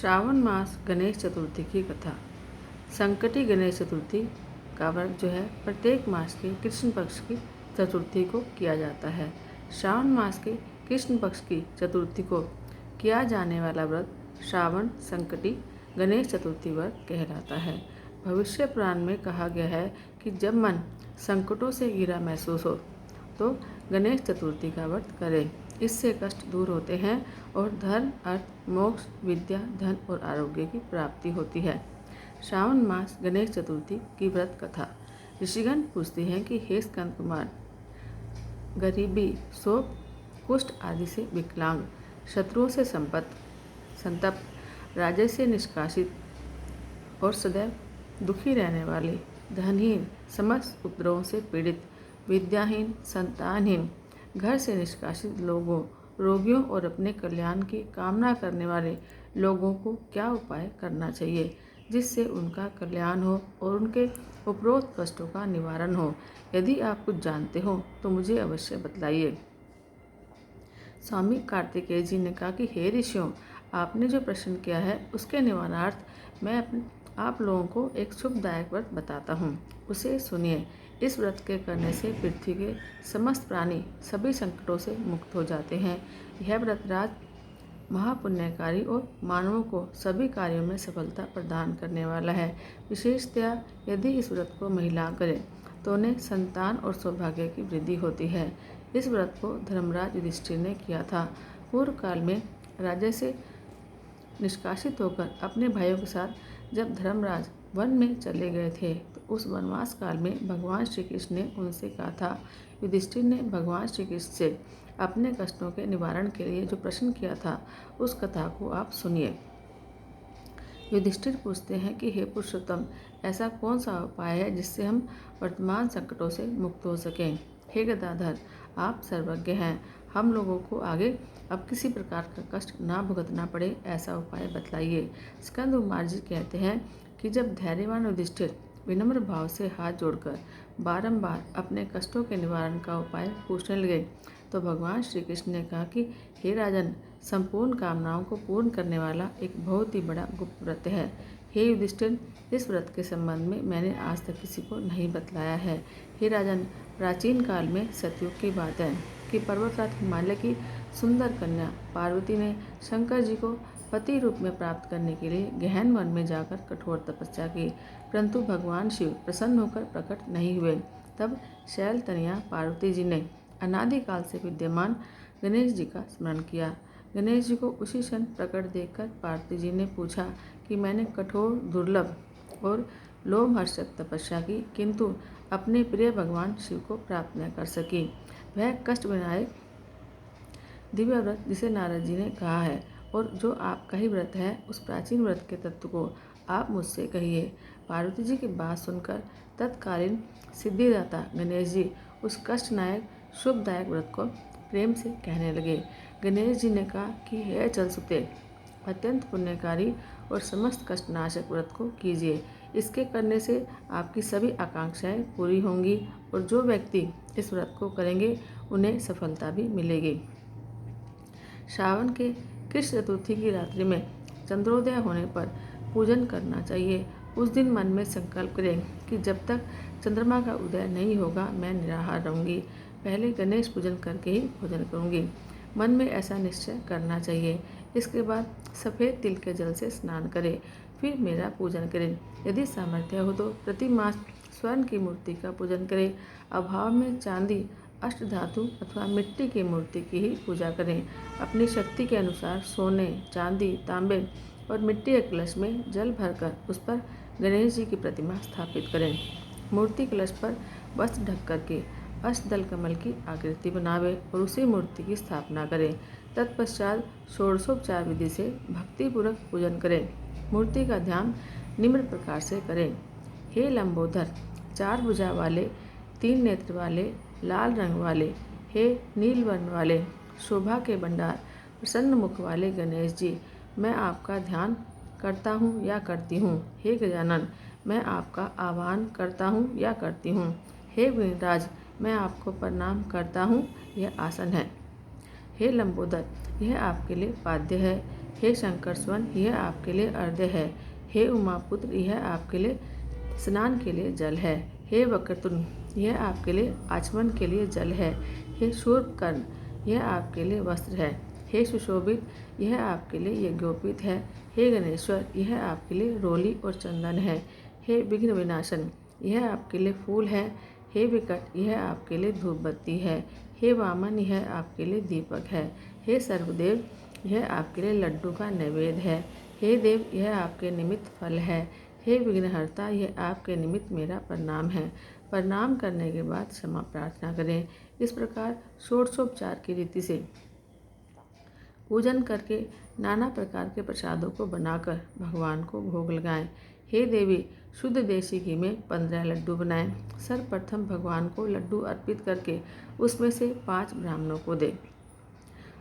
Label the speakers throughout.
Speaker 1: श्रावण मास गणेश चतुर्थी की कथा। संकटी गणेश चतुर्थी का व्रत जो है प्रत्येक मास के कृष्ण पक्ष की चतुर्थी को किया जाता है। श्रावण मास के कृष्ण पक्ष की चतुर्थी को किया जाने वाला व्रत श्रावण संकटी गणेश चतुर्थी व्रत कहलाता है। भविष्य पुराण में कहा गया है कि जब मन संकटों से घिरा महसूस हो तो गणेश चतुर्थी का व्रत करें। इससे कष्ट दूर होते हैं और धर्म, अर्थ, मोक्ष, विद्या, धन और आरोग्य की प्राप्ति होती है। श्रावण मास गणेश चतुर्थी की व्रत कथा। ऋषिगण पूछते हैं कि हे स्कंद कुमार, गरीबी, शोक, कुष्ठ आदि से विकलांग, शत्रुओं से संतप्त, राज्य से निष्कासित और सदैव दुखी रहने वाले, धनहीन, समस्त उपद्रवों से पीड़ित, विद्याहीन, संतानहीन, घर से निष्कासित लोगों, रोगियों और अपने कल्याण की कामना करने वाले लोगों को क्या उपाय करना चाहिए जिससे उनका कल्याण हो और उनके उपरोक्त कष्टों का निवारण हो। यदि आप कुछ जानते हो तो मुझे अवश्य बतलाइए। स्वामी कार्तिकेय जी ने कहा कि हे ऋषियों, आपने जो प्रश्न किया है उसके निवारणार्थ मैं आप लोगों को एक शुभदायक व्रत बताता हूँ, उसे सुनिए। इस व्रत के करने से पृथ्वी के समस्त प्राणी सभी संकटों से मुक्त हो जाते हैं। यह व्रत राज महापुण्यकारी और मानवों को सभी कार्यों में सफलता प्रदान करने वाला है। विशेषतया यदि इस व्रत को महिला करें तो उन्हें संतान और सौभाग्य की वृद्धि होती है। इस व्रत को धर्मराज युधिष्ठिर ने किया था। पूर्व काल में राज्य से निष्कासित होकर अपने भाइयों के साथ जब धर्मराज वन में चले गए थे तो उस वनवास काल में भगवान श्री कृष्ण ने उनसे कहा था। युधिष्ठिर ने भगवान श्री कृष्ण से अपने कष्टों के निवारण के लिए जो प्रश्न किया था उस कथा को आप सुनिए। युधिष्ठिर पूछते हैं कि हे पुरुषोत्तम, ऐसा कौन सा उपाय है जिससे हम वर्तमान संकटों से मुक्त हो सकें। हे गदाधर, आप सर्वज्ञ हैं, हम लोगों को आगे अब किसी प्रकार का कष्ट ना भुगतना पड़े ऐसा उपाय बतलाइए। स्कंद कुमार जी कहते हैं कि जब धैर्यवान युधिष्ठिर विनम्र भाव से हाथ जोड़कर बारंबार अपने कष्टों के निवारण का उपाय पूछने लगे तो भगवान श्री कृष्ण ने कहा कि हे राजन, संपूर्ण कामनाओं को पूर्ण करने वाला एक बहुत ही बड़ा गुप्त व्रत है। हे युधिष्ठिर, इस व्रत के संबंध में मैंने आज तक किसी को नहीं बतलाया है। हे राजन, प्राचीन काल में सतयुग की बात है कि पर्वतराज हिमालय की सुंदर कन्या पार्वती ने शंकर जी को पति रूप में प्राप्त करने के लिए गहन वन में जाकर कठोर तपस्या की, परंतु भगवान शिव प्रसन्न होकर प्रकट नहीं हुए। तब शैल तनया पार्वती जी ने अनादिकाल से विद्यमान गणेश जी का स्मरण किया। गणेश जी को उसी क्षण प्रकट देखकर पार्वती जी ने पूछा कि मैंने कठोर, दुर्लभ और लोमहर्षक तपस्या की, किंतु अपने प्रिय भगवान शिव को प्राप्त न कर सकी। वह कष्ट विनायक दिव्य व्रत जिसे नारद जी ने कहा है और जो आपका ही व्रत है, उस प्राचीन व्रत के तत्व को आप मुझसे कहिए। पार्वती जी की बात सुनकर तत्कालीन सिद्धिदाता गणेश जी उस कष्टनायक शुभदायक व्रत को प्रेम से कहने लगे। गणेश जी ने कहा कि हे चलसुते, अत्यंत पुण्यकारी और समस्त कष्टनाशक व्रत को कीजिए। इसके करने से आपकी सभी आकांक्षाएं पूरी होंगी और जो व्यक्ति इस व्रत को करेंगे उन्हें सफलता भी मिलेगी। श्रावण के कृष्ण चतुर्थी की रात्रि में चंद्रोदय होने पर पूजन करना चाहिए। उस दिन मन में संकल्प करें कि जब तक चंद्रमा का उदय नहीं होगा मैं निराहार रहूँगी। पहले गणेश पूजन करके ही भोजन करूँगी। मन में ऐसा निश्चय करना चाहिए। इसके बाद सफ़ेद तिल के जल से स्नान करें, फिर मेरा पूजन करें। यदि सामर्थ्य हो तो प्रति मास स्वर्ण की मूर्ति का पूजन करें। अभाव में चांदी, अष्टधातु अथवा मिट्टी की मूर्ति की ही पूजा करें। अपनी शक्ति के अनुसार सोने, चांदी, तांबे और मिट्टी के कलश में जल भरकर उस पर गणेश जी की प्रतिमा स्थापित करें। मूर्ति कलश पर वस्त्र ढक करके अष्टदल कमल की आकृति बनावे और उसी मूर्ति की स्थापना करें। तत्पश्चात षोडशोपचार विधि से भक्तिपूर्वक पूजन करें। मूर्ति का ध्यान निम्न प्रकार से करें। हे लंबोदर, चार भुजा वाले, तीन नेत्र वाले, लाल रंग वाले, हे नील वर्ण वाले, शोभा के भंडार, प्रसन्न मुख वाले गणेश जी, मैं आपका ध्यान करता हूँ या करती हूँ। हे गजानन, मैं आपका आह्वान करता हूँ या करती हूँ। हे गिरिराज, मैं आपको प्रणाम करता हूँ, यह आसन है। हे लंबोदर, यह आपके लिए पाद्य है। हे शंकर स्वर्ण, यह आपके लिए अर्घ्य है। हे उमापुत्र, यह आपके लिए स्नान के लिए जल है। हे वक्रतुंड, यह आपके लिए आचमन के लिए जल है। हे शूर्पकर्ण, यह आपके लिए वस्त्र है। हे सुशोभित, यह आपके लिए यज्ञोपवीत है। हे गणेश्वर, यह आपके लिए रोली और चंदन है। हे विघ्न विनाशन, यह आपके लिए फूल है। हे विकट, यह आपके लिए धूप बत्ती है। हे वामन, यह आपके लिए दीपक है। हे सर्वदेव, यह आपके लिए लड्डू का नैवेद्य है। हे देव, यह आपके निमित्त फल है। हे विघ्नहर्ता, यह आपके निमित्त मेरा प्रणाम है। प्रणाम करने के बाद क्षमा प्रार्थना करें। इस प्रकार षोडशोपचार की रीति से पूजन करके नाना प्रकार के प्रसादों को बनाकर भगवान को भोग लगाएं। हे देवी, शुद्ध देसी घी में 15 लड्डू बनाएं। सर्वप्रथम भगवान को लड्डू अर्पित करके उसमें से 5 ब्राह्मणों को दें।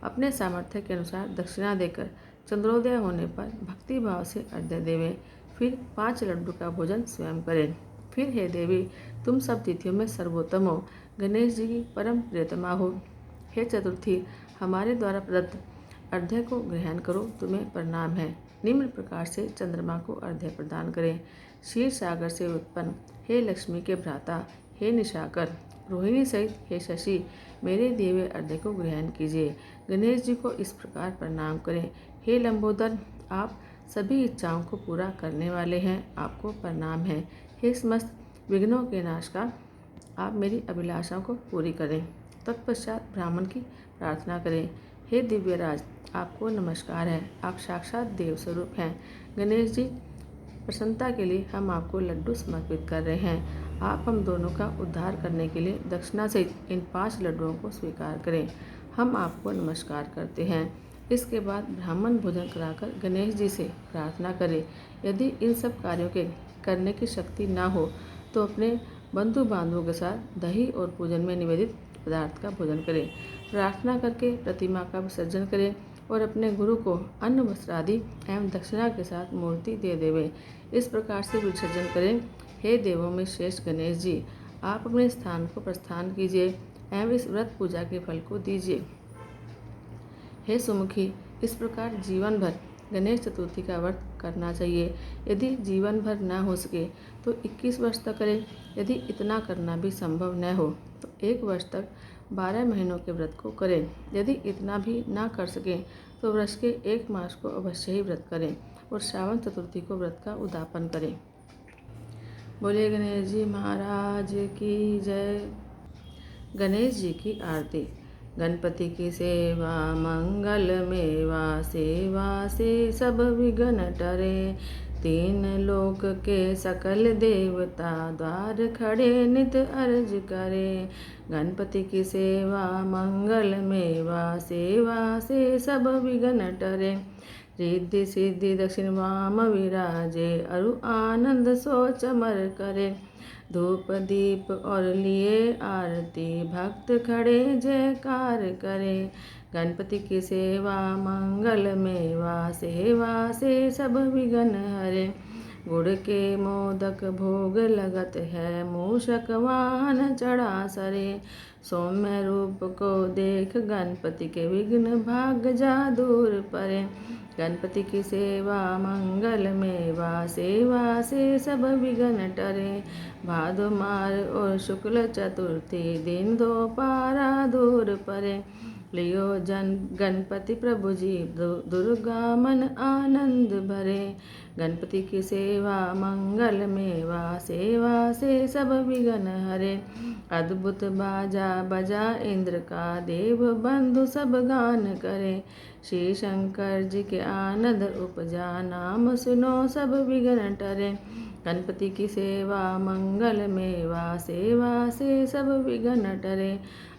Speaker 1: अपने सामर्थ्य के अनुसार दक्षिणा देकर चंद्रोदय होने पर भक्ति भाव से अर्घ्य देवें। फिर 5 लड्डू का भोजन स्वयं करें। फिर हे देवी, तुम सब तिथियों में सर्वोत्तम हो, गणेश जी की परम प्रियतमा हो। हे चतुर्थी, हमारे द्वारा प्रदत्त अर्घ्य को ग्रहण करो, तुम्हें प्रणाम है। निम्न प्रकार से चंद्रमा को अर्घ्य प्रदान करें। क्षीर सागर से उत्पन्न हे लक्ष्मी के भ्राता, हे निशाकर, रोहिणी सहित हे शशि, मेरे दिए हुए अर्घ्य को ग्रहण कीजिए। गणेश जी को इस प्रकार प्रणाम करें। हे लंबोदर, आप सभी इच्छाओं को पूरा करने वाले हैं, आपको प्रणाम है। हे समस्त विघ्नों के नाश का, आप मेरी अभिलाषाओं को पूरी करें। तत्पश्चात ब्राह्मण की प्रार्थना करें। हे दिव्यराज, आपको नमस्कार है, आप साक्षात देव स्वरूप हैं। गणेश जी, प्रसन्नता के लिए हम आपको लड्डू समर्पित कर रहे हैं। आप हम दोनों का उद्धार करने के लिए दक्षिणा सहित इन 5 लड्डुओं को स्वीकार करें। हम आपको नमस्कार करते हैं। इसके बाद ब्राह्मण भोजन कराकर गणेश जी से प्रार्थना करें। यदि इन सब कार्यों के करने की शक्ति ना हो तो अपने बंधु बांधवों के साथ दही और पूजन में निवेदित पदार्थ का भोजन करें। प्रार्थना करके प्रतिमा का विसर्जन करें और अपने गुरु को अन्न वस्त्र आदि एवं दक्षिणा के साथ मूर्ति दे देवें। इस प्रकार से विसर्जन करें। हे देवों में श्रेष्ठ गणेश जी, आप अपने स्थान को प्रस्थान कीजिए एवं इस व्रत पूजा के फल को दीजिए। हे सुमुखी, इस प्रकार जीवन भर गणेश चतुर्थी का व्रत करना चाहिए। यदि जीवन भर न हो सके तो 21 वर्ष तक करें। यदि इतना करना भी संभव न हो तो 1 वर्ष तक 12 महीनों के व्रत को करें। यदि इतना भी ना कर सकें तो वर्ष के 1 मास को अवश्य ही व्रत करें और श्रावण चतुर्थी को व्रत का उद्यापन करें। बोले गणेश जी महाराज की जय। गणेश जी की आरती। गणपति की सेवा मंगल मेवा, सेवा से सब विघ्न टरे। 3 लोक के सकल देवता, द्वार खड़े नित अर्ज करे। गणपति की सेवा मंगल मेवा, सेवा से सब विघ्न टरे। रिद्धि सिद्धि दक्षिण वाम विराजे, अरु आनंद सो चमर करे। धूप दीप और लिए आरती, भक्त खड़े जयकार करे। गणपति की सेवा मंगल मेवा, सेवा से सब विघ्न हरे। गुड़ के मोदक भोग लगत है, मूषक वाहन चढ़ा सरे। सौम्य रूप को देख गणपति के, विघ्न भाग जा दूर परे। गणपति की सेवा मंगल मेवा, सेवा से सब विघ्न टरे। भादो मार और शुक्ल चतुर्थी, दिन 2 पारा दूर परे। लियो जन गणपति प्रभु जी, दुर्गा मन आनंद भरे। गणपति की सेवा मंगल मेवा, सेवा से सब विघ्न हरे। अद्भुत बाजा बजा इंद्र का, देव बंधु सब गान करे। श्री शंकर जी के आनंद उपजा, नाम सुनो सब विघ्न टरे। गणपति की सेवा मंगल मेवा, सेवा से सब विघ्न टरे।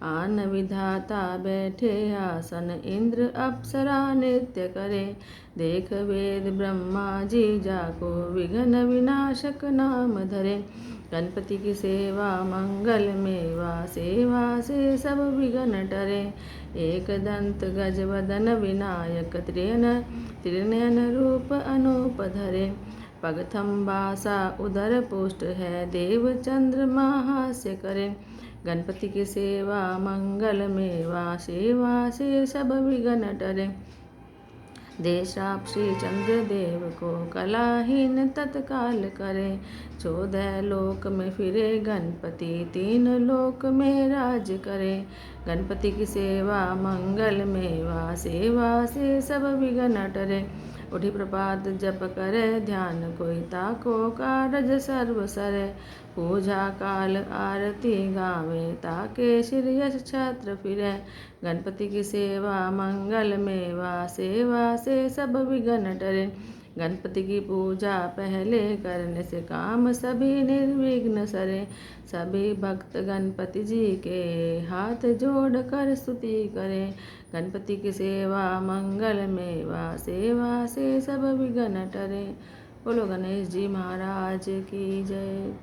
Speaker 1: आन विधाता बैठे आसन, इंद्र अप्सरा नृत्य करे। देख वेद ब्रह्मा जी जाको, विघ्न विनाशक नाम धरे। गणपति की सेवा मंगल मेवा, सेवा से सब विघ्न टरे। एक दंत गज वदन विनायक, त्रिनयन रूप अनूप धरे। पगथम्बासा उदर पुष्ट है, देव चंद्रमा हास्य करे। गणपति की सेवा मंगल मेवा, सेवा से सब विघ्न टरे। दे श्राप श्री चंद्रदेव को, कलाहीन तत्काल करे। 14 लोक में फिरे गणपति, 3 लोक में राज करे। गणपति की सेवा मंगल मेवा, सेवा से सब विघ्न टरे। उठी प्रभात जप करे ध्यान, कोई ताको कारज सर्व सरे। पूजा काल आरती गावे, ताके सिर यश छत्र फिरे। गणपति की सेवा मंगल मेवा, सेवा से सब विघ्न टरे। गणपति की पूजा पहले करने से, काम सभी निर्विघ्न सरे। सभी भक्त गणपति जी के, हाथ जोड़ कर स्तुति करें। गणपति की सेवा मंगल मेवा, सेवा से सब विघ्न टरे। बोलो गणेश जी महाराज की जय।